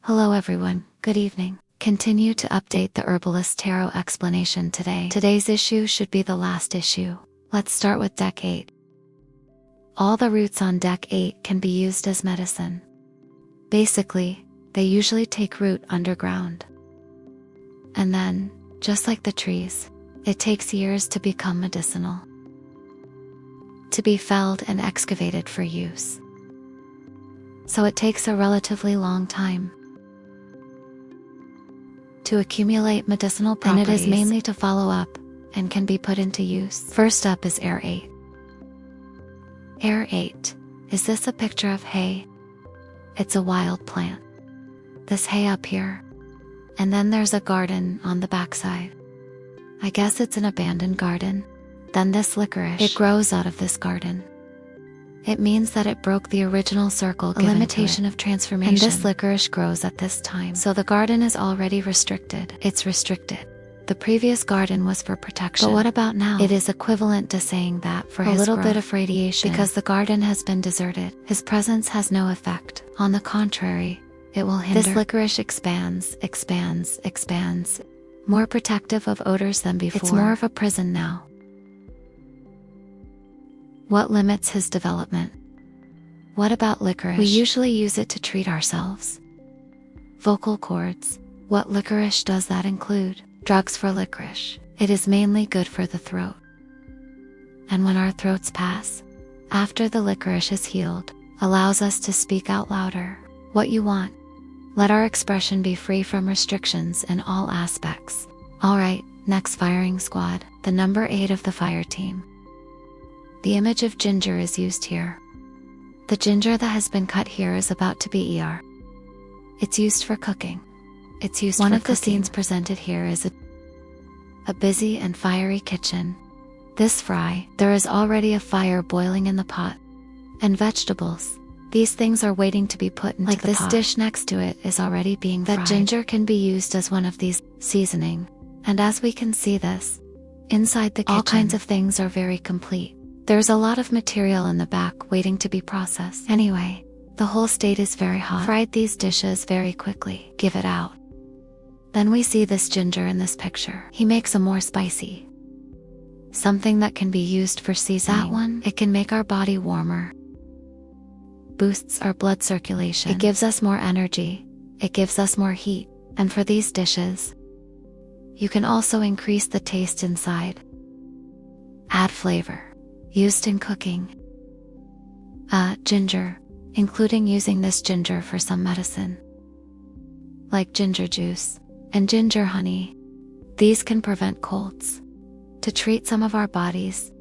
Hello everyone, good evening. Continue to update the Herbalist Tarot explanation today. Today's issue should be the last issue. Let's start with deck 8. All the roots on deck 8 can be used as medicine. Basically, they usually take root underground. And then, just like the trees, it takes years to become medicinal. To be felled and excavated for use. So it takes a relatively long time to accumulate medicinal properties, and it is mainly to follow up and can be put into use. First up is Air 8. Air 8. Is this a picture of hay? It's a wild plant. This hay up here. And then there's a garden on the backside. I guess it's an abandoned garden. Then this licorice. It grows out of this garden. It means that it broke the original circle, a limitation of transformation. And this licorice grows at this time. So the garden is already restricted. It's restricted. The previous garden was for protection. But what about now? It is equivalent to saying that for a little bit of radiation, because the garden has been deserted, his presence has no effect. On the contrary, it will hinder. This licorice expands, expands, expands. More protective of odors than before. It's more of a prison now. What limits his development? What about licorice? We usually use it to treat ourselves. Vocal cords. What licorice does that include? Drugs for licorice. It is mainly good for the throat. And when our throats pass, after the licorice is healed, allows us to speak out louder. What you want. Let our expression be free from restrictions in all aspects. Alright, next firing squad, the number 8 of the fire team. The image of ginger is used here. The ginger that has been cut here is about to be ER. It's used for cooking. It's used for cooking. One of the scenes presented here is a busy and fiery kitchen. This fry, there is already a fire boiling in the pot. And vegetables. These things are waiting to be put into the pot. Like this dish next to it is already being fried. That ginger can be used as one of these seasoning. And as we can see this, inside the kitchen, all kinds of things are very complete. There's a lot of material in the back waiting to be processed. Anyway, the whole state is very hot. Fried these dishes very quickly. Give it out. Then we see this ginger in this picture. He makes them more spicy. Something that can be used for seasoning. That one, it can make our body warmer. Boosts our blood circulation. It gives us more energy. It gives us more heat. And for these dishes, you can also increase the taste inside. Add flavor. Used in cooking. Ginger, including using this ginger for some medicine. Like ginger juice and ginger honey. These can prevent colds. To treat some of our bodies.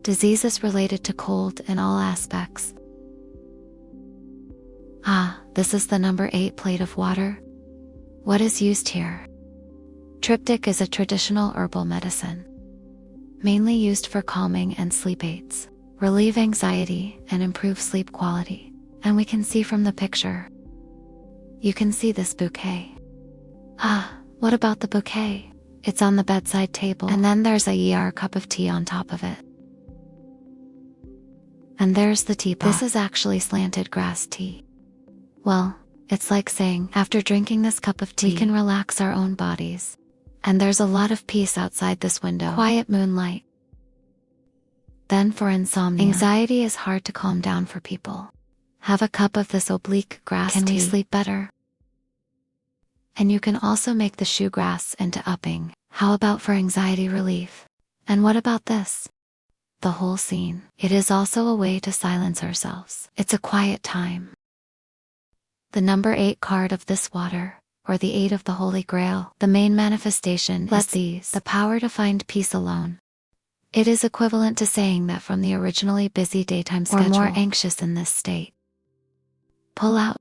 Diseases related to cold in all aspects. This is the number 8 plate of water. What is used here? Triptych is a traditional herbal medicine. Mainly used for calming and sleep aids, relieve anxiety, and improve sleep quality. And we can see from the picture. You can see this bouquet. What about the bouquet? It's on the bedside table, and then there's a cup of tea on top of it. And there's the teapot. This is actually slanted grass tea. Well, it's like saying, after drinking this cup of tea, we can relax our own bodies. And there's a lot of peace outside this window. Quiet moonlight. Then for insomnia. Anxiety is hard to calm down for people. Have a cup of this oblique grass tea. Can we sleep better? And you can also make the shoe grass into upping. How about for anxiety relief? And what about this? The whole scene. It is also a way to silence ourselves. It's a quiet time. The number 8 card of this water, or the 8 of the Holy Grail, the main manifestation is these, the power to find peace alone. It is equivalent to saying that from the originally busy daytime schedule, or more anxious in this state. Pull out.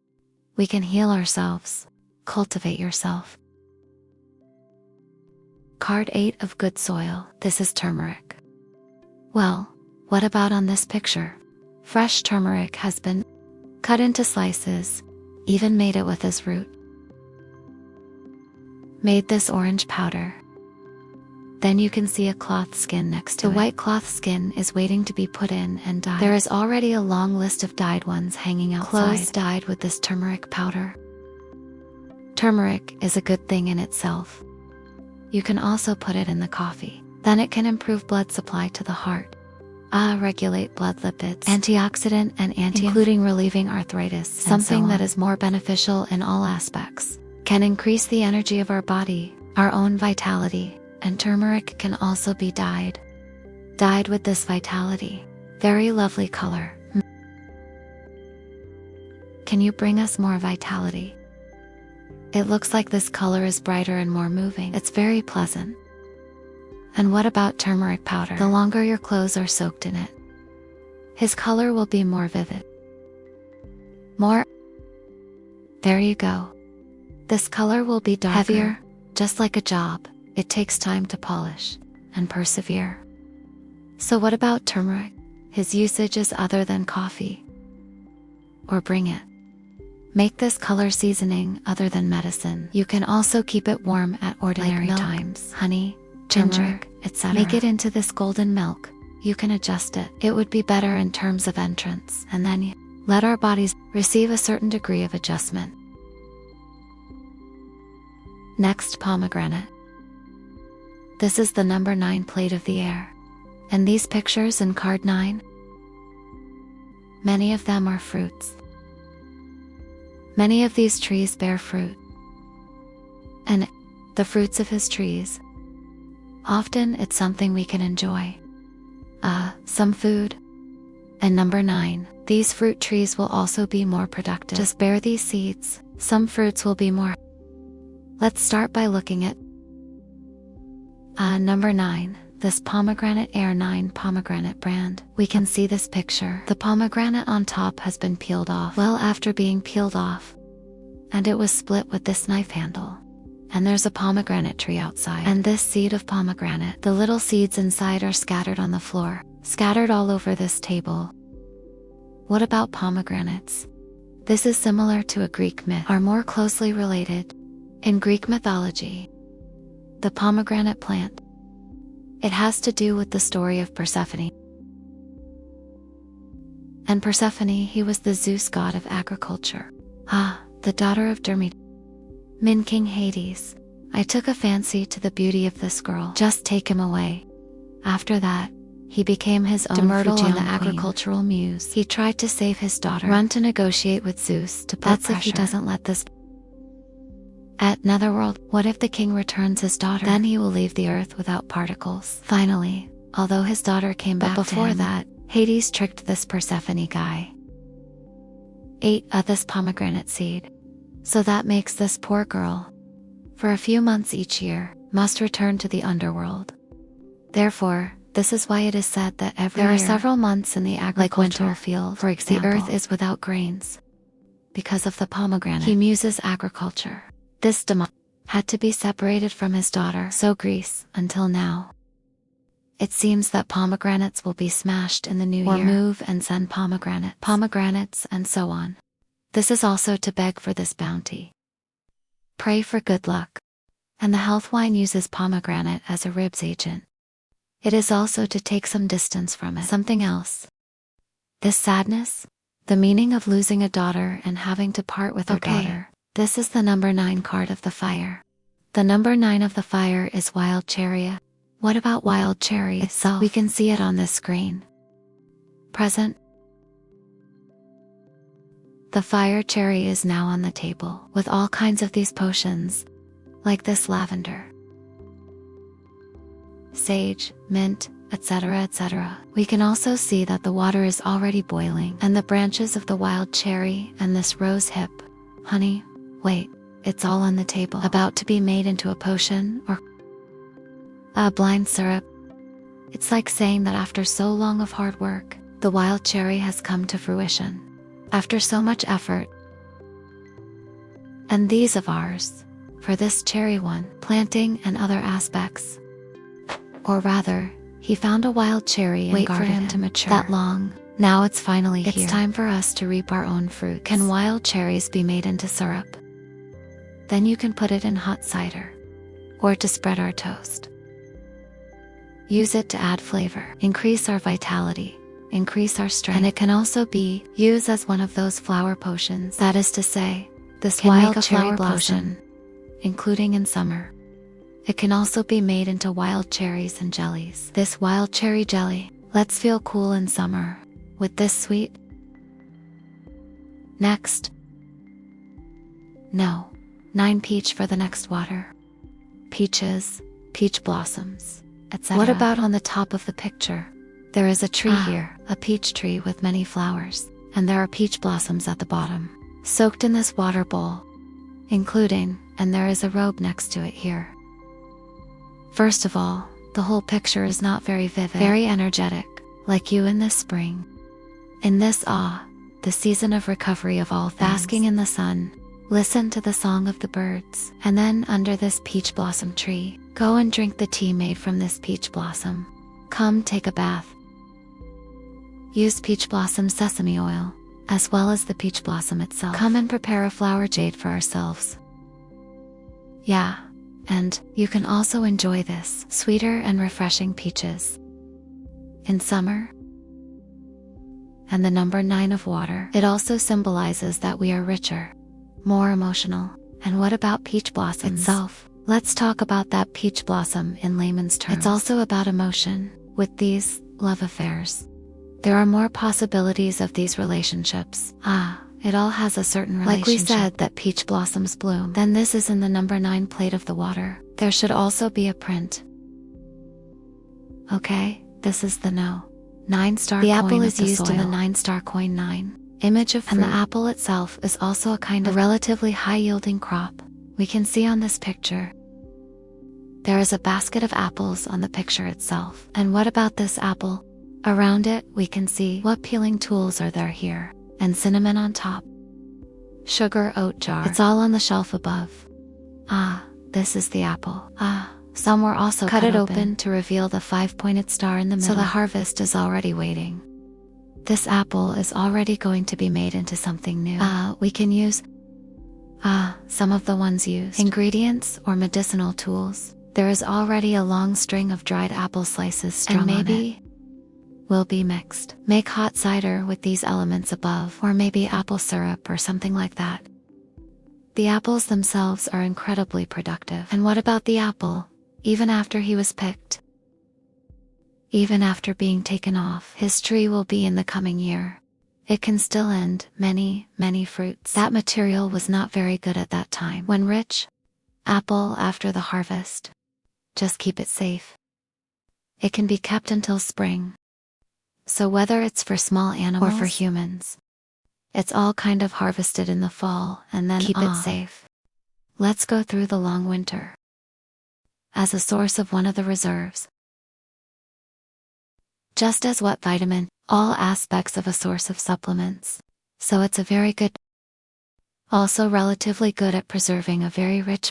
We can heal ourselves. Cultivate yourself. Card 8 of Good Soil. This is turmeric. Well, what about on this picture? Fresh turmeric has been cut into slices, even made it with his root. Made this orange powder. Then you can see a cloth skin next to it. The white cloth skin is waiting to be put in and dyed. There is already a long list of dyed ones hanging outside. Clothes dyed with this turmeric powder. Turmeric is a good thing in itself. You can also put it in the coffee. Then it can improve blood supply to the heart, regulate blood lipids, antioxidant and including relieving arthritis, something that is more beneficial in all aspects. Can increase the energy of our body, our own vitality, and turmeric can also be dyed. Dyed with this vitality. Very lovely color. Can you bring us more vitality? It looks like this color is brighter and more moving. It's very pleasant. And what about turmeric powder? The longer your clothes are soaked in it, his color will be more vivid. More. There you go. This color will be darker. Heavier, just like a job. It takes time to polish and persevere. So what about turmeric? His usage is other than coffee. Or bring it. Make this color seasoning other than medicine. You can also keep it warm at ordinary times. Honey, ginger, etc. Make it into this golden milk. You can adjust it. It would be better in terms of entrance. And then let our bodies receive a certain degree of adjustment. Next, pomegranate. This is the number 9 plate of the air. And these pictures in card 9, many of them are fruits. Many of these trees bear fruit. And the fruits of his trees, often it's something we can enjoy. Some food. And number 9, these fruit trees will also be more productive. Just bear these seeds. Some fruits will be more. Let's start by looking at number 9. This pomegranate Air 9 pomegranate brand. We can see this picture. The pomegranate on top has been peeled off. Well, after being peeled off, and it was split with this knife handle. And there's a pomegranate tree outside. And this seed of pomegranate, the little seeds inside are scattered on the floor, scattered all over this table. What about pomegranates? This is similar to a Greek myth, are more closely related. In Greek mythology, the pomegranate plant, it has to do with the story of Persephone. And Persephone, he was the Zeus god of agriculture. The daughter of Min King Hades. I took a fancy to the beauty of this girl. Just take him away. After that, he became his own Fujian the agricultural muse. He tried to save his daughter. Run to negotiate with Zeus to put pressure. If he doesn't let this. At Netherworld, what if the king returns his daughter? Then he will leave the earth without particles. Finally, although his daughter came back before that, Hades tricked this Persephone guy. Ate this pomegranate seed. So that makes this poor girl, for a few months each year, must return to the underworld. Therefore, this is why it is said that every year, there are several months in the agricultural field, for example, the earth is without grains. Because of the pomegranate, he muses agriculture. This demon had to be separated from his daughter, so Greece, until now. It seems that pomegranates will be smashed in the new year, or move and send pomegranates and so on. This is also to beg for this bounty. Pray for good luck. And the health wine uses pomegranate as a ribs agent. It is also to take some distance from it. Something else. This sadness, the meaning of losing a daughter and having to part with her daughter. This is the number 9 card of the fire. The number 9 of the fire is wild cherry. What about wild cherry itself? We can see it on this screen. Present. The fire cherry is now on the table, with all kinds of these potions, like this lavender, sage, mint, etc., etc. We can also see that the water is already boiling, and the branches of the wild cherry and this rose hip, honey, wait, it's all on the table, about to be made into a potion or a blind syrup. It's like saying that after so long of hard work, the wild cherry has come to fruition. After so much effort. And these of ours, for this cherry one, planting and other aspects. Or rather, he found a wild cherry and guarded him to mature that long. Now it's finally here. It's time for us to reap our own fruit. Can wild cherries be made into syrup? Then you can put it in hot cider, or to spread our toast. Use it to add flavor, increase our vitality, increase our strength. And it can also be used as one of those flower potions. That is to say, this wild cherry blossom including in summer. It can also be made into wild cherries and jellies. This wild cherry jelly, let's feel cool in summer with this sweet. Next. No. 9 peach for the next water. Peaches, peach blossoms, etc. What about on the top of the picture? There is a tree here, a peach tree with many flowers, and there are peach blossoms at the bottom, soaked in this water bowl, including, and there is a robe next to it here. First of all, the whole picture is not very vivid, very energetic, like you in this spring. In this the season of recovery of all things, basking in the sun, listen to the song of the birds, and then under this peach blossom tree, go and drink the tea made from this peach blossom. Come take a bath. Use peach blossom sesame oil, as well as the peach blossom itself. Come and prepare a flower jade for ourselves. Yeah, and you can also enjoy this sweeter and refreshing peaches in summer. And the number 9 of water, it also symbolizes that we are richer, more emotional. And what about peach blossom itself? Let's talk about that peach blossom in layman's terms. It's also about emotion. With these love affairs, there are more possibilities of these relationships. It all has a certain relationship. Like we said that peach blossoms bloom. Then this is in the number 9 plate of the water. There should also be a print. Okay, this is the 9-star coin. The apple is used in the 9-star coin 9. Image of fruit. And the apple itself is also a kind of relatively high-yielding crop. We can see on this picture. There is a basket of apples on the picture itself. And what about this apple? Around it, we can see what peeling tools are there here. And cinnamon on top. Sugar oat jar. It's all on the shelf above. This is the apple. Some were also cut it open to reveal the 5-pointed star in the middle. So the harvest is already waiting. This apple is already going to be made into something new. We can use some of the ones used. Ingredients or medicinal tools. There is already a long string of dried apple slices strung on it. And maybe will be mixed. Make hot cider with these elements above, or maybe apple syrup or something like that. The apples themselves are incredibly productive. And what about the apple? Even after he was picked, even after being taken off, his tree will be in the coming year. It can still end many, many fruits. That material was not very good at that time. When rich, apple after the harvest. Just keep it safe. It can be kept until spring. So whether it's for small animals or for humans, it's all kind of harvested in the fall and then keep it safe. Let's go through the long winter as a source of one of the reserves. Just as what vitamin, all aspects of a source of supplements. So it's a very good, also relatively good at preserving a very rich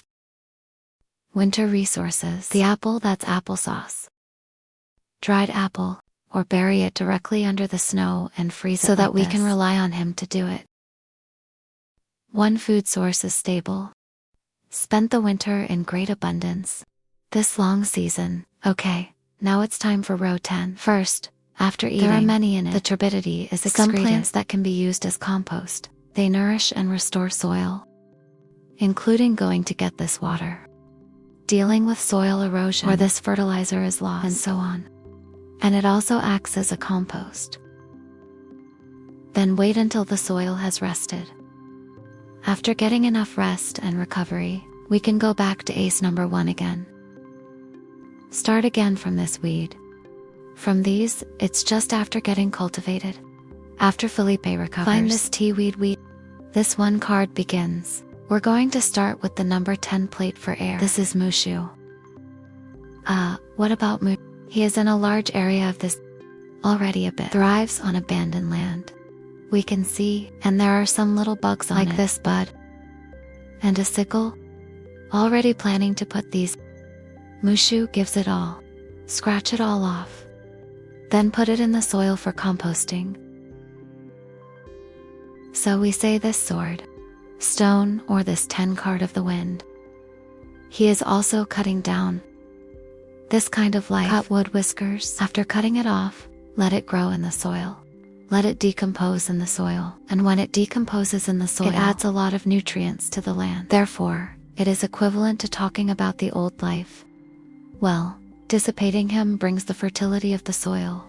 winter resources. The apple, that's applesauce. Dried apple, or bury it directly under the snow and freeze it so that we can rely on him to do it. One food source is stable. Spent the winter in great abundance. This long season. Okay, now it's time for row 10. First, after eating, there are many in it. The turbidity is excreted. Some plants that can be used as compost. They nourish and restore soil, including going to get this water, dealing with soil erosion where this fertilizer is lost, and so on. And it also acts as a compost. Then wait until the soil has rested. After getting enough rest and recovery, we can go back to ace number 1 again. Start again from this weed. From these, it's just after getting cultivated. After Felipe recovers, find this tea weed. This one card begins. We're going to start with the number 10 plate for air. This is Mushu. What about Mushu? He is in a large area of this, already a bit, thrives on abandoned land. We can see, and there are some little bugs on it, like this bud, and a sickle, already planning to put these. Mushu gives it all. Scratch it all off. Then put it in the soil for composting. So we say this sword, stone, or this 10 card of the wind. He is also cutting down this kind of life. Cut wood whiskers. After cutting it off, let it grow in the soil. Let it decompose in the soil. And when it decomposes in the soil, it adds a lot of nutrients to the land. Therefore, It is equivalent to talking about the old life. Well, dissipating him brings the fertility of the soil.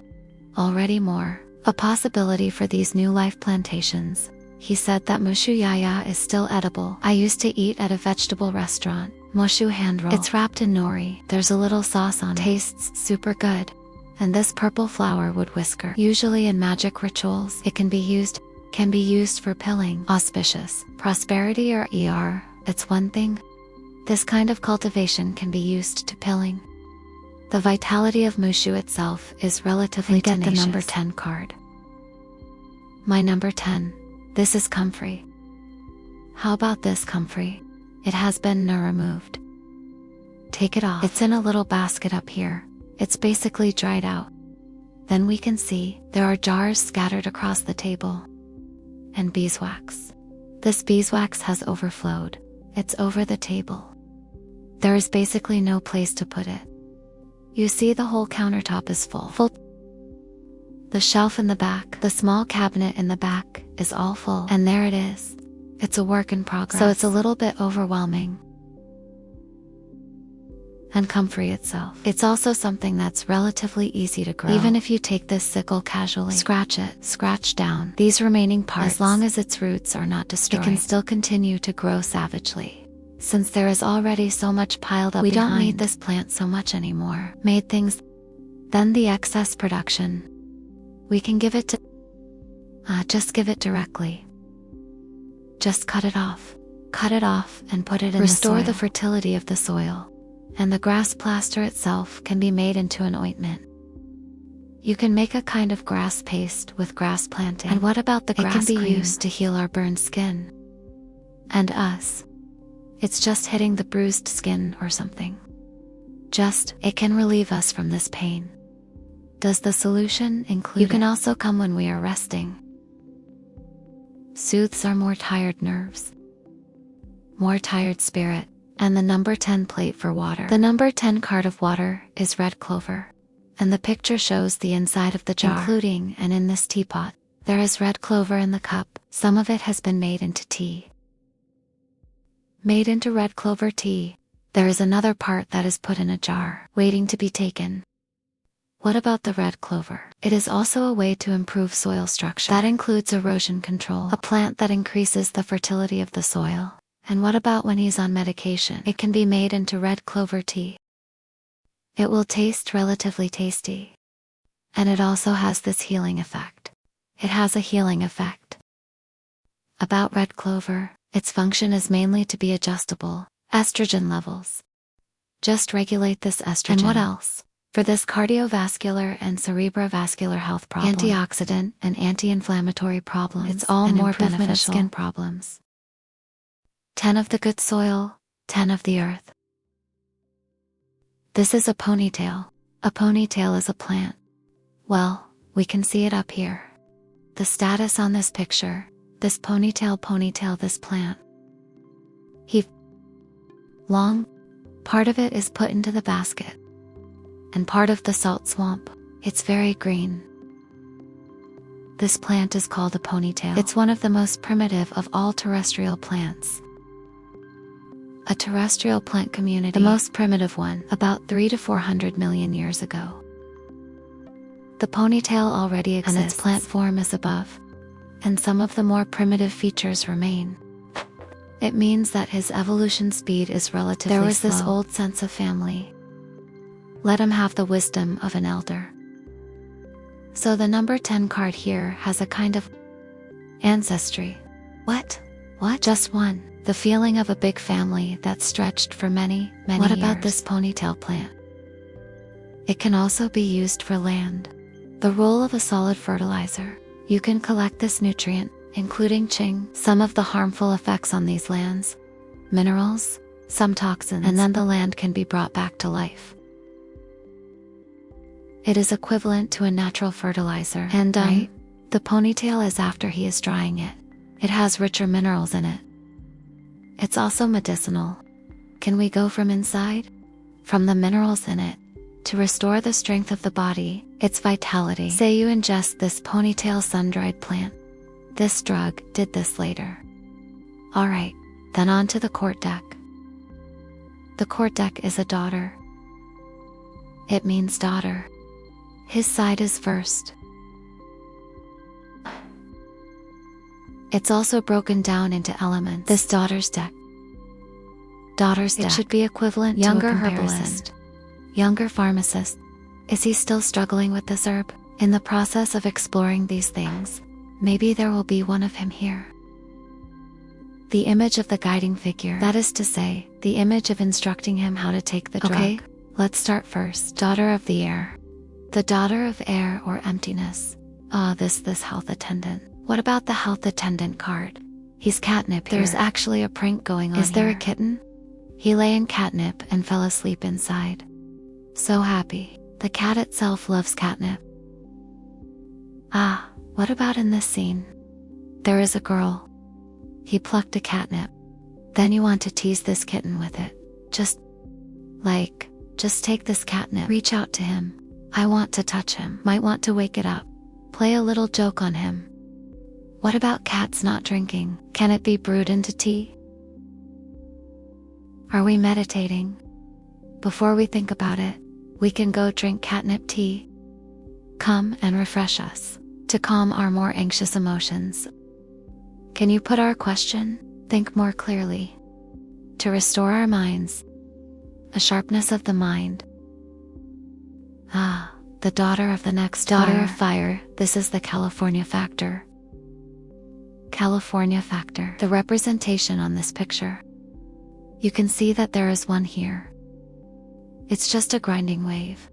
Already more, a possibility for these new life plantations. He said that mushu yaya is still edible. I used to eat at a vegetable restaurant. Mushu hand roll. It's wrapped in nori. There's a little sauce on it. Tastes super good. And this purple flower would whisker. Usually in magic rituals, it can be used for pilling. Auspicious, prosperity or ER, it's one thing. This kind of cultivation can be used to pilling. The vitality of mushu itself is relatively tenacious. Get the number 10 card. My number 10. This is comfrey. How about this comfrey? It has been removed. Take it off. It's in a little basket up here. It's basically dried out. Then we can see there are jars scattered across the table. And beeswax. This beeswax has overflowed. It's over the table. There is basically no place to put it. You see the whole countertop is full. The shelf in the back, the small cabinet in the back, is all full. And there it is. It's a work in progress. So it's a little bit overwhelming. And comfrey itself. It's also something that's relatively easy to grow. Even if you take this sickle casually, scratch down these remaining parts, as long as its roots are not destroyed, it can still continue to grow savagely. Since there is already so much piled up, we don't need this plant so much anymore. Made things, then the excess production, we can give it to, just give it directly. Just cut it off and put it in the soil. Restore the fertility of the soil. And the grass plaster itself can be made into an ointment. You can make a kind of grass paste with grass planting. And what about the grass cream? It can be used to heal our burned skin. And us. It's just hitting the bruised skin or something. It can relieve us from this pain. Does the solution include You can also come when we are resting. Soothes our more tired nerves. More tired spirit. And the number 10 plate for water. The number 10 card of water is red clover. And the picture shows the inside of the jar, including and in this teapot. There is red clover in the cup. Some of it has been made into tea. Made into red clover tea. There is another part that is put in a jar, waiting to be taken. What about the red clover? It is also a way to improve soil structure. That includes erosion control, a plant that increases the fertility of the soil. And what about when he's on medication? It can be made into red clover tea. It will taste relatively tasty. And it also has this healing effect. It has a healing effect. About red clover, its function is mainly to be adjustable. Estrogen levels. Just regulate this estrogen. And what else? For this cardiovascular and cerebrovascular health problem, antioxidant and anti-inflammatory problems, it's all more beneficial. Skin problems. 10 of the good soil, 10 of the earth. This is a ponytail. A ponytail is a plant. Well, we can see it up here. The status on this picture, this ponytail, this plant. Long, part of it is put into the basket. And part of the salt swamp, it's very green. This plant is called a ponytail. It's one of the most primitive of all terrestrial plants. A terrestrial plant community, the most primitive one, about 300 to 400 million years ago. The ponytail already exists, and its plant form is above, and some of the more primitive features remain. It means that his evolution speed is relatively slow. There was this old sense of family. Let him have the wisdom of an elder. So the number 10 card here has a kind of ancestry. What? Just one. The feeling of a big family that stretched for many years. What about this ponytail plant? It can also be used for land. The role of a solid fertilizer. You can collect this nutrient, including qing, some of the harmful effects on these lands, minerals, some toxins, and then the land can be brought back to life. It is equivalent to a natural fertilizer. And right? The ponytail is after he is drying it. It has richer minerals in it. It's also medicinal. Can we go from inside? From the minerals in it, to restore the strength of the body, its vitality. Say you ingest this ponytail sun-dried plant. This drug did this later. Alright, then on to the court deck. The court deck is a daughter. It means daughter. His side is first. It's also broken down into elements. This daughter's deck. Daughter's deck. It should be equivalent Younger to a herbalist. Younger pharmacist. Is he still struggling with this herb? In the process of exploring these things, maybe there will be one of him here. The image of the guiding figure. That is to say, the image of instructing him how to take the drug. Okay, let's start first. Daughter of the air. The daughter of air or emptiness. This health attendant. What about the health attendant card? He's catnip here. There's actually a prank going on. Is there a kitten? He lay in catnip and fell asleep inside. So happy. The cat itself loves catnip. What about in this scene? There is a girl. He plucked a catnip. Then you want to tease this kitten with it. Just take this catnip. Reach out to him. I want to touch him. Might want to wake it up. Play a little joke on him. What about cats not drinking? Can it be brewed into tea? Are we meditating? Before we think about it, we can go drink catnip tea. Come and refresh us, to calm our more anxious emotions. Can you put our question? Think more clearly. To restore our minds. A sharpness of the mind. The daughter of the next daughter of fire. This is the California factor. California factor. The representation on this picture. You can see that there is one here. It's just a grinding wave.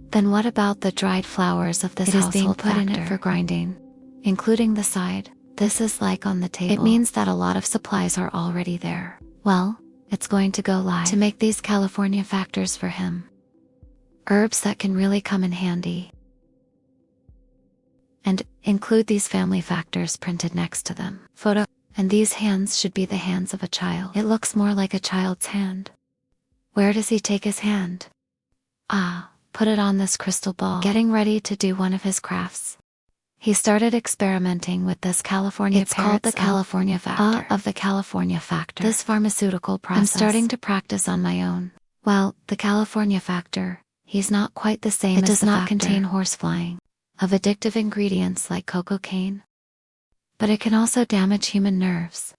Then what about the dried flowers of this household? It is being put in it for grinding, including the side. This is like on the table. It means that a lot of supplies are already there. Well, it's going to go live to make these California factors for him. Herbs that can really come in handy. And include these family factors printed next to them. Photo. And these hands should be the hands of a child. It looks more like a child's hand. Where does he take his hand? Put it on this crystal ball. Getting ready to do one of his crafts. He started experimenting with this California. It's called the California factor. Of the California factor. This pharmaceutical process. I'm starting to practice on my own. Well, the California factor, he's not quite the same. It does not contain horseflying of addictive ingredients like cocaine. But it can also damage human nerves.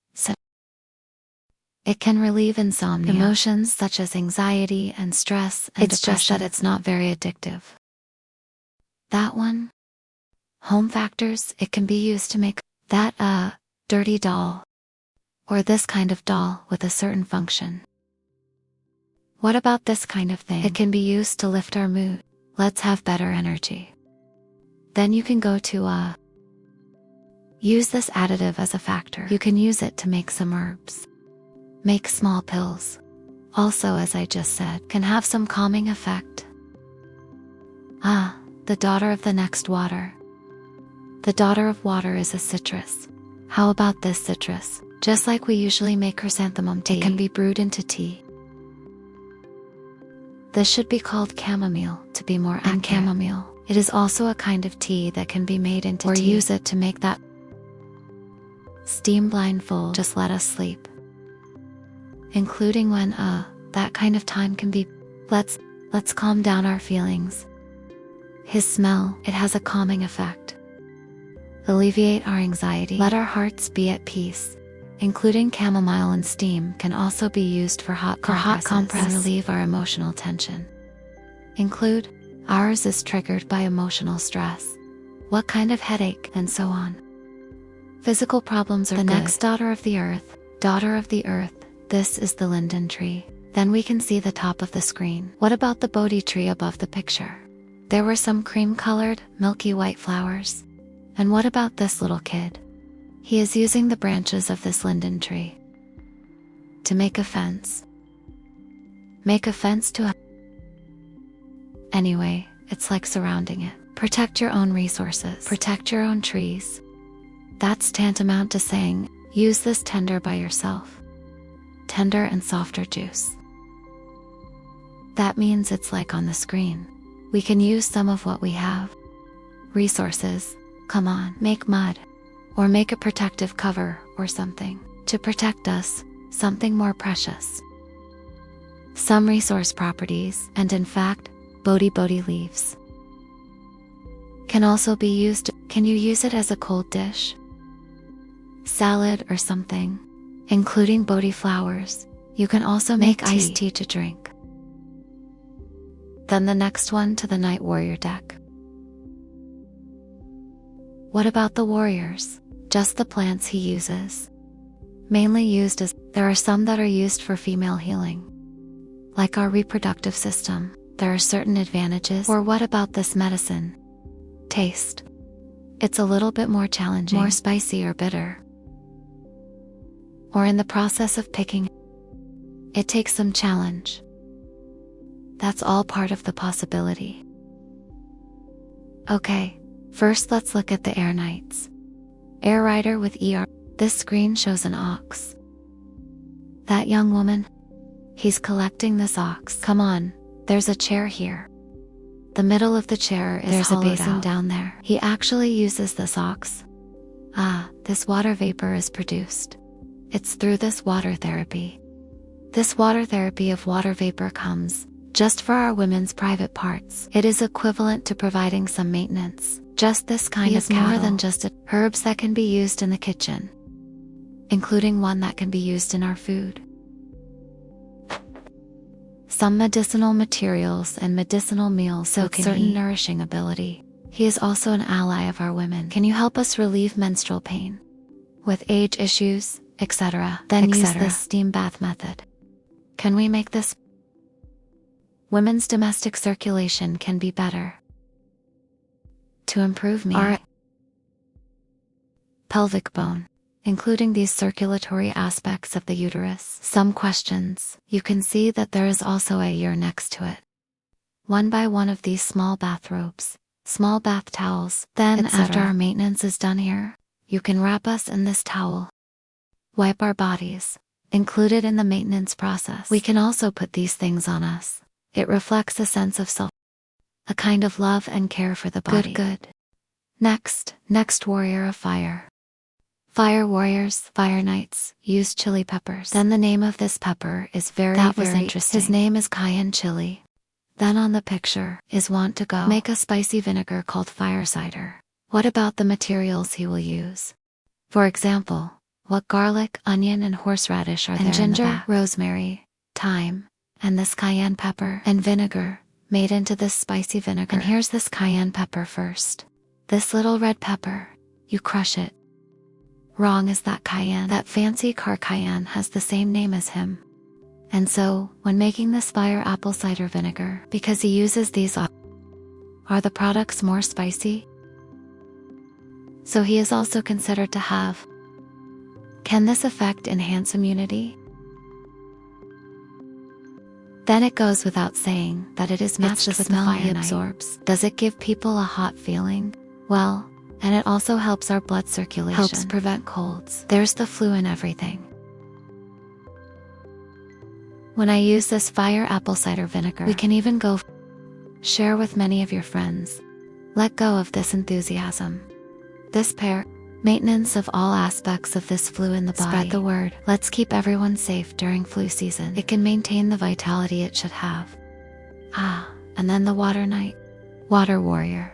It can relieve insomnia, emotions such as anxiety and stress and depression. It's just that it's not very addictive. That one? Home factors, it can be used to make that, dirty doll. Or this kind of doll with a certain function. What about this kind of thing? It can be used to lift our mood. Let's have better energy. Then you can go to, use this additive as a factor. You can use it to make some herbs. Make small pills. Also, as I just said, can have some calming effect. The daughter of the next water. The daughter of water is a citrus. How about this citrus? Just like we usually make chrysanthemum tea, it can be brewed into tea. This should be called chamomile, to be more accurate. And chamomile. It is also a kind of tea that can be made into tea. Or use it to make that steam blindfold. Just let us sleep. Including when, that kind of time can be. Let's calm down our feelings. His smell, it has a calming effect. Alleviate our anxiety. Let our hearts be at peace. Including chamomile and steam can also be used for hot compresses and relieve our emotional tension. Include, ours is triggered by emotional stress. What kind of headache, and so on. Physical problems are the next daughter of the earth. Daughter of the earth, this is the linden tree. Then we can see the top of the screen. What about the Bodhi tree above the picture? There were some cream-colored, milky white flowers. And what about this little kid? He is using the branches of this linden tree to make a fence. Make a fence to a... Anyway, it's like surrounding it. Protect your own resources. Protect your own trees. That's tantamount to saying, use this tender by yourself. Tender and softer juice. That means it's like on the screen. We can use some of what we have. Resources. Come on, make mud. Or make a protective cover or something. To protect us, something more precious. some resource properties, and in fact, bodhi leaves can also be used. Can you use it as a cold dish? Salad or something, including bodhi flowers. You can also make iced tea to drink. Then the next one to the Night Warrior deck. What about the warriors? Just the plants he uses. Mainly used as, there are some that are used for female healing. Like our reproductive system, there are certain advantages. Or what about this medicine? Taste. It's a little bit more challenging, more spicy or bitter. Or in the process of picking, it takes some challenge. That's all part of the possibility. Okay, first let's look at the Air Knights. Air Rider with ER. This screen shows an ox. That young woman, he's collecting this ox. Come on, there's a chair here. The middle of the chair is there's a basin down there. He actually uses this ox. This water vapor is produced. It's through this water therapy. This water therapy of water vapor comes just for our women's private parts. It is equivalent to providing some maintenance. Just this kind of cattle. More than just herbs that can be used in the kitchen, including one that can be used in our food. Some medicinal materials and medicinal meals with certain nourishing ability. He is also an ally of our women. Can you help us relieve menstrual pain? With age issues, etc. Then use this steam bath method. Can we make this? Women's domestic circulation can be better. To improve our pelvic bone, including these circulatory aspects of the uterus. Some questions. You can see that there is also a year next to it. One by one of these small bathrobes, small bath towels. Then after our maintenance is done here, you can wrap us in this towel. Wipe our bodies, included in the maintenance process. We can also put these things on us. It reflects a sense of self, a kind of love and care for the body. Good. Next warrior of fire. Fire warriors, fire knights, use chili peppers. Then the name of this pepper is very interesting. His name is cayenne chili. Then on the picture is want to go make a spicy vinegar called fire cider. What about the materials he will use? For example, what garlic, onion, and horseradish are there? And ginger, rosemary, thyme, and this cayenne pepper and vinegar made into this spicy vinegar. And here's this cayenne pepper first. This little red pepper, you crush it. Wrong is that cayenne. That fancy car cayenne has the same name as him. And so, when making this fire apple cider vinegar, because he uses these, are the products more spicy? So he is also considered to have. Can this effect enhance immunity? Then it goes without saying that it is matched with the smell he absorbs. Does it give people a hot feeling? Well, and it also helps our blood circulation. Helps prevent colds. There's the flu and everything. When I use this fire apple cider vinegar, we can even go share with many of your friends. Let go of this enthusiasm. This pair, maintenance of all aspects of this flu in the body. Spread the word. Let's keep everyone safe during flu season. It can maintain the vitality it should have. And then the water knight, water warrior.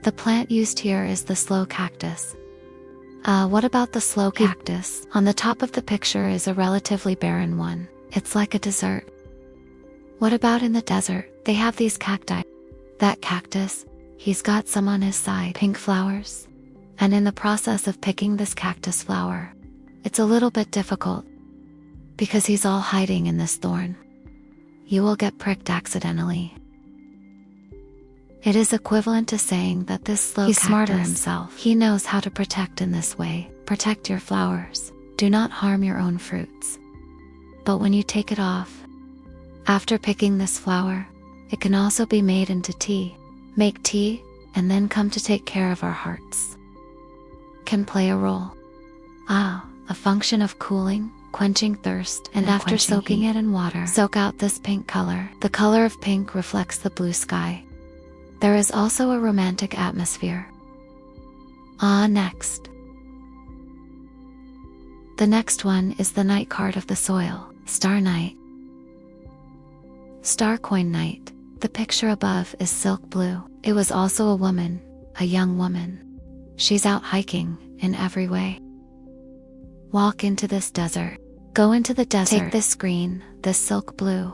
The plant used here is the slow cactus. What about the slow cactus? On the top of the picture is a relatively barren one. It's like a desert. What about in the desert? They have these cacti. That cactus, he's got some on his side. Pink flowers. And in the process of picking this cactus flower, it's a little bit difficult, because he's all hiding in this thorn. You will get pricked accidentally. It is equivalent to saying that this slow cactus, he's smarter himself. He knows how to protect in this way. Protect your flowers. Do not harm your own fruits. But when you take it off, after picking this flower, it can also be made into tea. Make tea, and then come to take care of our hearts. Can play a role. A function of cooling, quenching thirst, and after soaking it in water, soak out this pink color. The color of pink reflects the blue sky. There is also a romantic atmosphere. Next. The next one is the Knight card of the soil, Star Knight. Star coin night. The picture above is silk blue. It was also a woman, a young woman. She's out hiking in every way. Walk into this desert. Go into the desert. Take this green, this silk blue,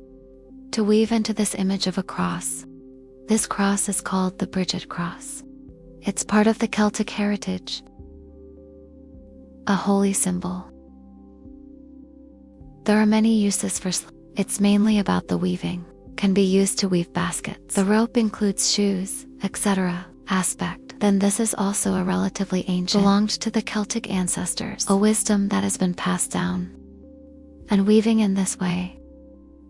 to weave into this image of a cross. This cross is called the Bridget cross. It's part of the Celtic heritage. A holy symbol. There are many uses for it's mainly about the weaving. Can be used to weave baskets. The rope includes shoes, etc. aspect. Then this is also a relatively ancient, belonged to the Celtic ancestors, a wisdom that has been passed down. And weaving in this way,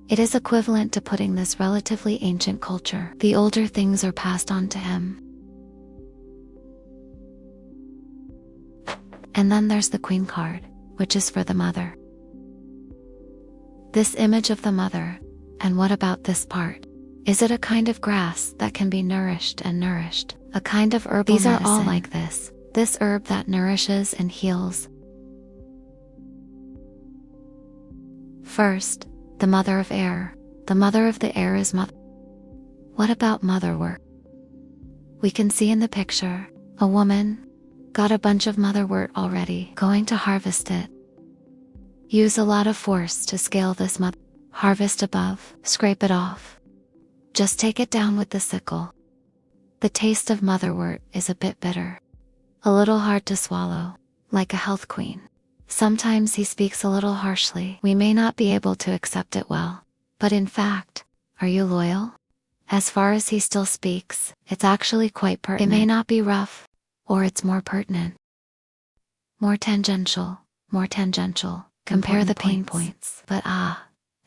it is equivalent to putting this relatively ancient culture. The older things are passed on to him. And then there's the Queen card, which is for the mother. This image of the mother. And what about this part? Is it a kind of grass that can be nourished and nourished? A kind of herbal medicine? These are all like this. This herb that nourishes and heals. First, the mother of air. The mother of the air is mother. What about motherwort? We can see in the picture, a woman got a bunch of motherwort already, going to harvest it. Use a lot of force to scale this mother. Harvest above, scrape it off. Just take it down with the sickle. The taste of motherwort is a bit bitter. A little hard to swallow, like a health queen. Sometimes he speaks a little harshly. We may not be able to accept it well. But in fact, are you loyal? As far as he still speaks, it's actually quite pertinent. It may not be rough, or it's more pertinent. More tangential. Compare the pain points. But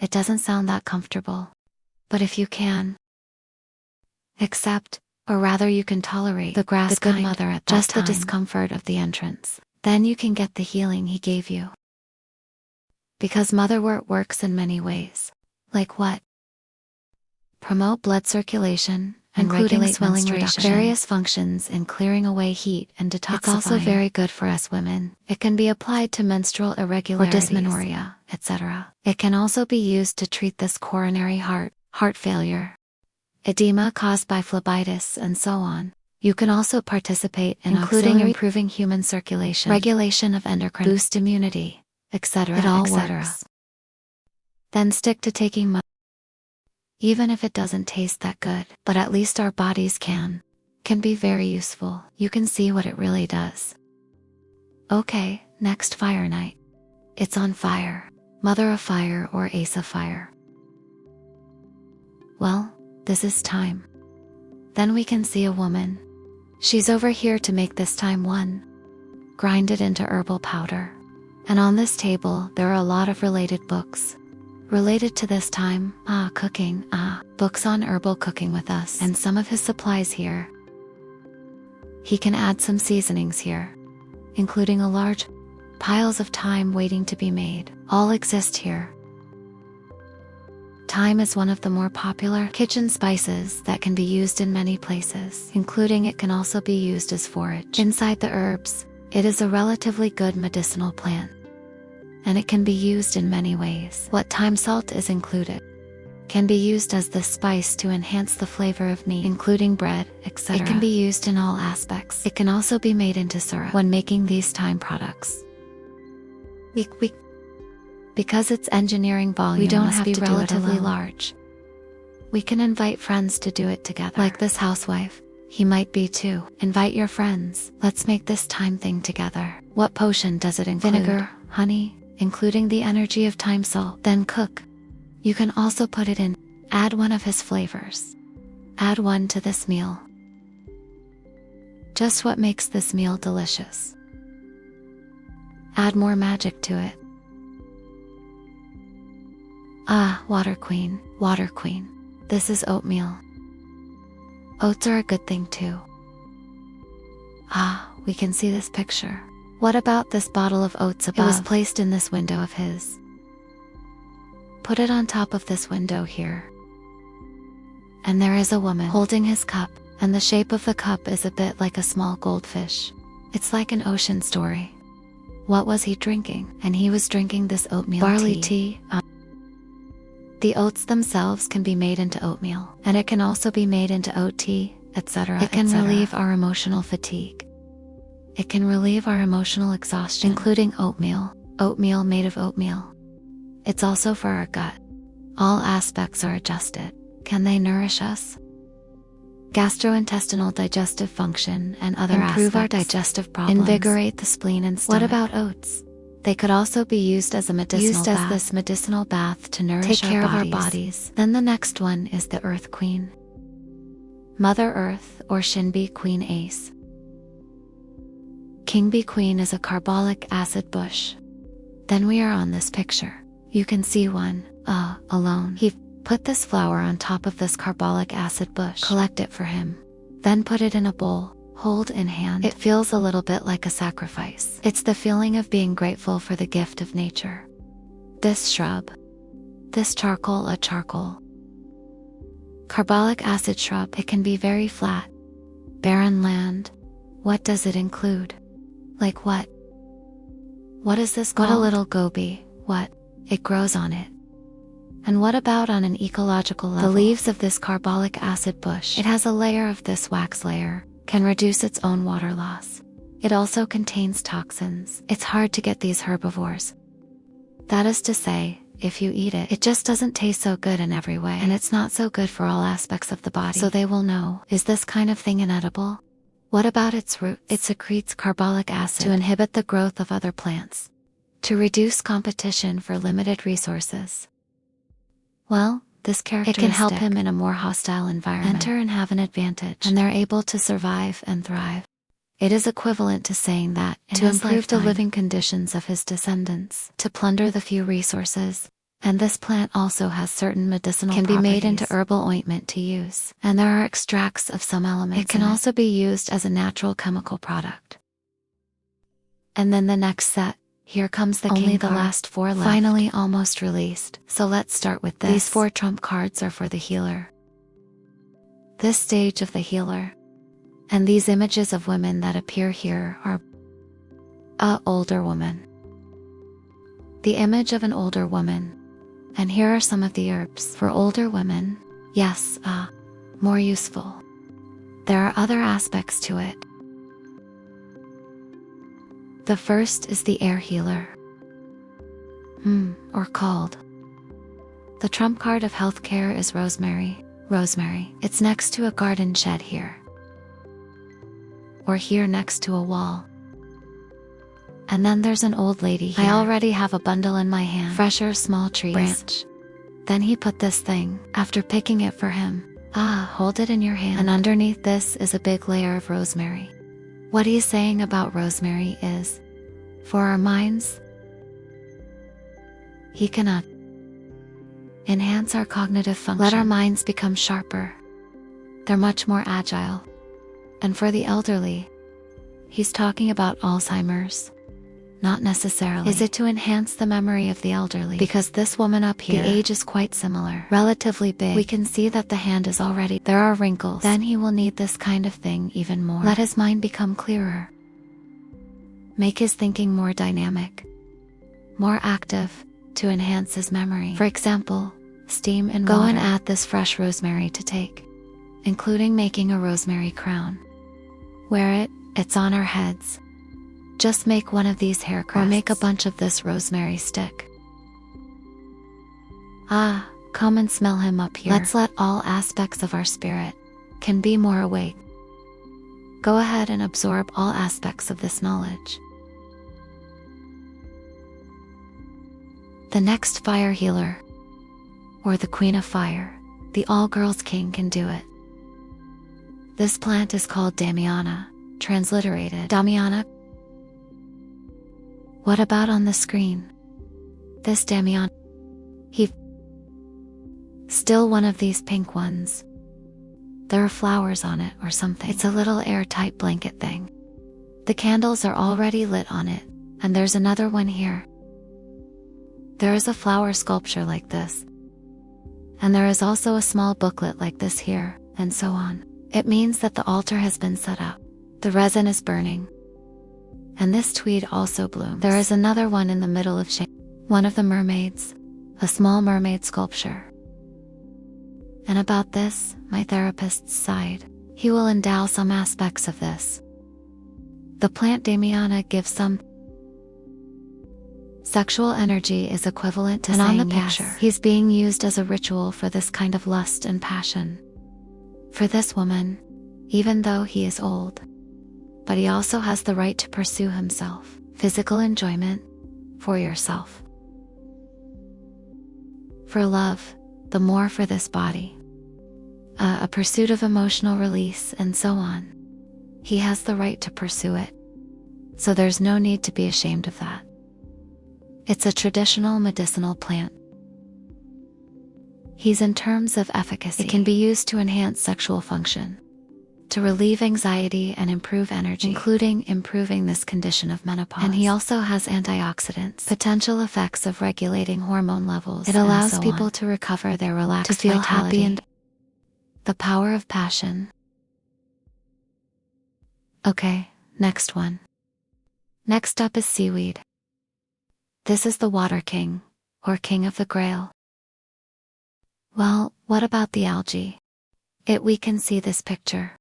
it doesn't sound that comfortable. But if you can accept, or rather you can tolerate the grass good mother at that just time, the discomfort of the entrance, then you can get the healing he gave you. Because motherwort works in many ways. Like what? Promote blood circulation, and regulate swelling reduction. Various functions in clearing away heat and detoxifying. It's also very good for us women. It can be applied to menstrual irregularities, or dysmenorrhea, etc. It can also be used to treat this coronary heart failure, edema caused by phlebitis, and so on. You can also participate in including improving human circulation, regulation of endocrine, boost immunity, etc. It all works. Then stick to taking even if it doesn't taste that good, but at least our bodies can be very useful. You can see what it really does. Okay, next fire night. It's on fire, mother of fire or ace of fire. Well, this is time. Then we can see a woman. She's over here to make this time one. Grind it into herbal powder. And on this table, there are a lot of related books. Related to this time, cooking, books on herbal cooking with us, and some of his supplies here. He can add some seasonings here, including a large piles of thyme waiting to be made. All exist here. Thyme is one of the more popular kitchen spices that can be used in many places, including it can also be used as forage. Inside the herbs, it is a relatively good medicinal plant, and it can be used in many ways. What thyme salt is included can be used as the spice to enhance the flavor of meat, including bread, etc. It can be used in all aspects. It can also be made into syrup when making these thyme products. Because its engineering volume we don't have to be relatively large. We can invite friends to do it together. Like this housewife, he might be too. Invite your friends. Let's make this thyme thing together. What potion does it include? Vinegar, honey, including the energy of thyme salt. Then cook. You can also put it in. Add one of his flavors. Add one to this meal. Just what makes this meal delicious. Add more magic to it. Water queen, water queen. This is oatmeal. Oats are a good thing too. We can see this picture. What about this bottle of oats above? It was placed in this window of his. Put it on top of this window here. And there is a woman holding his cup, and the shape of the cup is a bit like a small goldfish. It's like an ocean story. What was he drinking? And he was drinking this oatmeal barley tea. The oats themselves can be made into oatmeal, and it can also be made into oat tea, etc. It can relieve our emotional fatigue. It can relieve our emotional exhaustion, including oatmeal made of oatmeal. It's also for our gut. All aspects are adjusted. Can they nourish us? Gastrointestinal digestive function and other improve our digestive problems, invigorate the spleen and stomach. What about oats? They could also be used as a medicinal bath to nourish take care of our bodies. Then the next one is the Earth Queen. Mother Earth, or Shinbi Queen Ace. King Bee Queen is a carbolic acid bush. Then we are on this picture. You can see one, alone. He put this flower on top of this carbolic acid bush. Collect it for him. Then put it in a bowl. Hold in hand. It feels a little bit like a sacrifice. It's the feeling of being grateful for the gift of nature. This shrub. This charcoal, a charcoal. Carbolic acid shrub. It can be very flat. Barren land. What does it include? Like what? What is this called? What a little goby. What? It grows on it. And what about on an ecological level? The leaves of this carbolic acid bush. It has a layer of this wax layer. Can reduce its own water loss. It also contains toxins. It's hard to get these herbivores. That is to say, if you eat it, it just doesn't taste so good in every way, and it's not so good for all aspects of the body. So they will know, is this kind of thing inedible? What about its root? It secretes carbolic acid to inhibit the growth of other plants, to reduce competition for limited resources. Well, this characteristic, it can help him in a more hostile environment enter and have an advantage, and they're able to survive and thrive. It is equivalent to saying that, to improve the living conditions of his descendants, to plunder the few resources. And this plant also has certain medicinal properties. Can be made into herbal ointment to use, and there are extracts of some elements. It can also be used as a natural chemical product. And then the next set. Here comes the king card. Only the last 4 left. Finally almost released. So let's start with this. These 4 trump cards are for the healer. This stage of the healer. And these images of women that appear here are a older woman. The image of an older woman. And here are some of the herbs for older women. Yes, more useful. There are other aspects to it. The first is the air healer. Or called. The trump card of healthcare is rosemary. Rosemary. It's next to a garden shed here. Or here next to a wall. And then there's an old lady here. I already have a bundle in my hand. Fresher small trees. Branch. Then he put this thing, after picking it for him. Hold it in your hand. And underneath this is a big layer of rosemary. What he's saying about rosemary is, for our minds, he cannot enhance our cognitive function. Let our minds become sharper. They're much more agile. And for the elderly, he's talking about Alzheimer's. Not necessarily. Is it to enhance the memory of the elderly? Because this woman up here, the age is quite similar. Relatively big. We can see that the hand is already, there are wrinkles. Then he will need this kind of thing even more. Let his mind become clearer. Make his thinking more dynamic. More active, to enhance his memory. For example, steam and water. Go and add this fresh rosemary to take. Including making a rosemary crown. Wear it, it's on our heads. Just make one of these hair crests. Or make a bunch of this rosemary stick. Come and smell him up here. Let's let all aspects of our spirit can be more awake. Go ahead and absorb all aspects of this knowledge. The next fire healer, or the Queen of Fire, the all-girls king can do it. This plant is called Damiana, transliterated Damiana. What about on the screen? This Damiana. Still one of these pink ones. There are flowers on it or something. It's a little airtight blanket thing. The candles are already lit on it, and there's another one here. There is a flower sculpture like this. And there is also a small booklet like this here, and so on. It means that the altar has been set up. The resin is burning. And this tweed also blooms. There is another one in the middle of shade. One of the mermaids. A small mermaid sculpture. And about this, my therapist's side. He will endow some aspects of this. The plant Damiana gives some sexual energy is equivalent to saying on the picture. Yes. He's being used as a ritual for this kind of lust and passion. For this woman, even though he is old, but he also has the right to pursue himself, physical enjoyment, for yourself. For love, the more for this body. A pursuit of emotional release and so on. He has the right to pursue it. So there's no need to be ashamed of that. It's a traditional medicinal plant. He's in terms of efficacy. It can be used to enhance sexual function, to relieve anxiety and improve energy, including improving this condition of menopause. And he also has antioxidants, potential effects of regulating hormone levels. It allows people to recover their relaxed vitality, to feel happy and the power of passion. Okay, next one. Next up is seaweed. This is the water king, or king of the grail. Well, what about the algae? We can see this picture.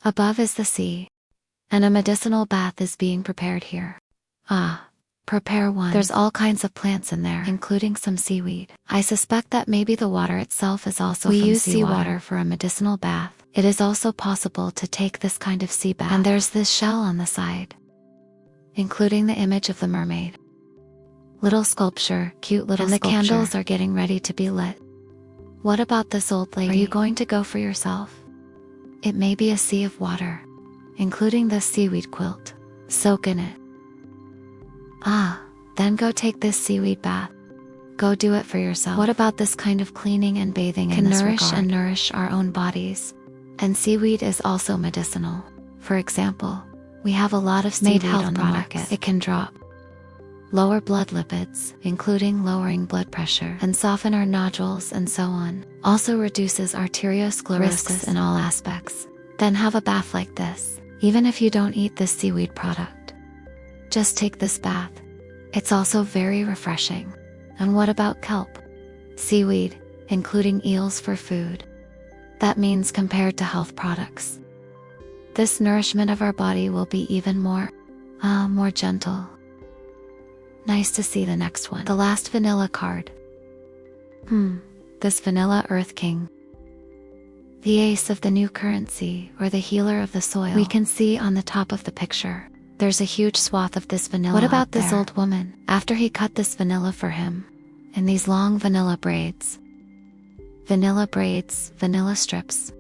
Above is the sea, and a medicinal bath is being prepared here. Prepare one. There's all kinds of plants in there, including some seaweed. I suspect that maybe the water itself is also from seawater. We use seawater for a medicinal bath. It is also possible to take this kind of sea bath. And there's this shell on the side, including the image of the mermaid. Little sculpture, cute little sculpture. And the candles are getting ready to be lit. What about this old lady? Are you going to go for yourself? It may be a sea of water, including this seaweed quilt. Soak in it. Then go take this seaweed bath. Go do it for yourself. What about this kind of cleaning and bathing in this regard? Can nourish and nourish our own bodies. And seaweed is also medicinal. For example, we have a lot of seaweed on the market. It can drop lower blood lipids, including lowering blood pressure, and soften our nodules and so on. Also reduces arteriosclerosis in all aspects. Then have a bath like this, even if you don't eat this seaweed product. Just take this bath. It's also very refreshing. And what about kelp? Seaweed, including eels for food. That means compared to health products, this nourishment of our body will be even more gentle. Nice to see the next one. The last vanilla card. This vanilla earth king. The ace of the new currency, or the healer of the soil. We can see on the top of the picture, there's a huge swath of this vanilla. What about this old woman? After he cut this vanilla for him, in these long vanilla braids. Vanilla braids, vanilla strips.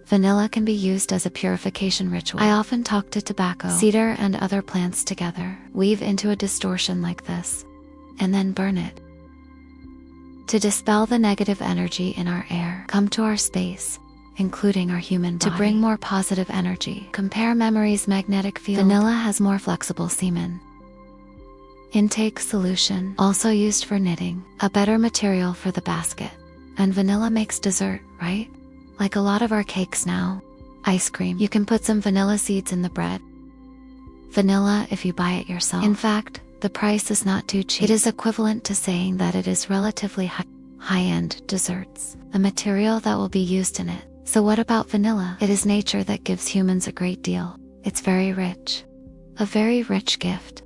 Vanilla can be used as a purification ritual. I often talk to tobacco, cedar, and other plants together, weave into a distortion like this, and then burn it. To dispel the negative energy in our air, come to our space, including our human body, to bring more positive energy. Compare memory's magnetic field. Vanilla has more flexible semen. Intake solution, also used for knitting, a better material for the basket. And vanilla makes dessert, right? Like a lot of our cakes now. Ice cream. You can put some vanilla seeds in the bread. Vanilla if you buy it yourself. In fact, the price is not too cheap. It is equivalent to saying that it is relatively high-end desserts, a material that will be used in it. So what about vanilla? It is nature that gives humans a great deal. It's very rich. A very rich gift.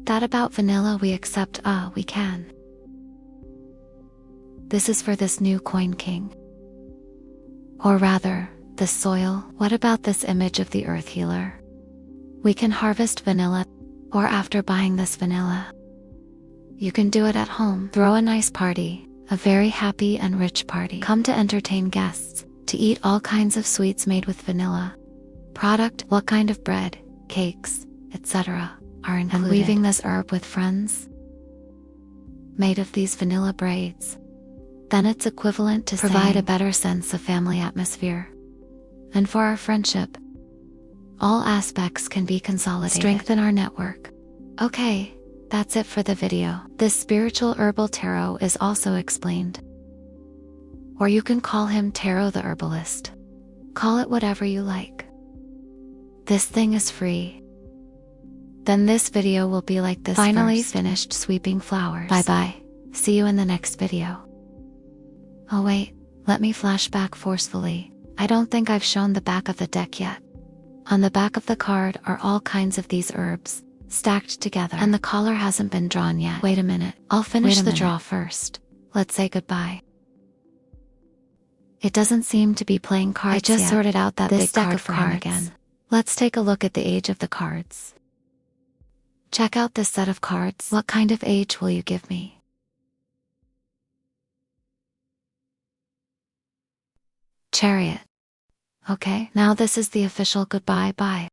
That about vanilla we accept, we can. This is for this new coin king. Or rather, the soil. What about this image of the earth healer? We can harvest vanilla, or after buying this vanilla. You can do it at home. Throw a nice party, a very happy and rich party. Come to entertain guests, to eat all kinds of sweets made with vanilla. Product, what kind of bread, cakes, etc. are included. And weaving this herb with friends, made of these vanilla braids. Then it's equivalent to provide a better sense of family atmosphere. And for our friendship, all aspects can be consolidated. Strengthen our network. Okay, that's it for the video. This spiritual herbal tarot is also explained. Or you can call him Tarot the Herbalist. Call it whatever you like. This thing is free. Then this video will be like this. Finally finished sweeping flowers. Bye bye. See you in the next video. Oh wait, Let me flash back forcefully. I don't think I've shown the back of the deck yet. On the back of the card are all kinds of these herbs, stacked together. And the collar hasn't been drawn yet. Wait a minute. I'll finish the draw first. Let's say goodbye. It doesn't seem to be playing cards yet. I just sorted out that big deck of cards again. Let's take a look at the age of the cards. Check out this set of cards. What kind of age will you give me? Chariot. Okay, now this is the official goodbye. Bye.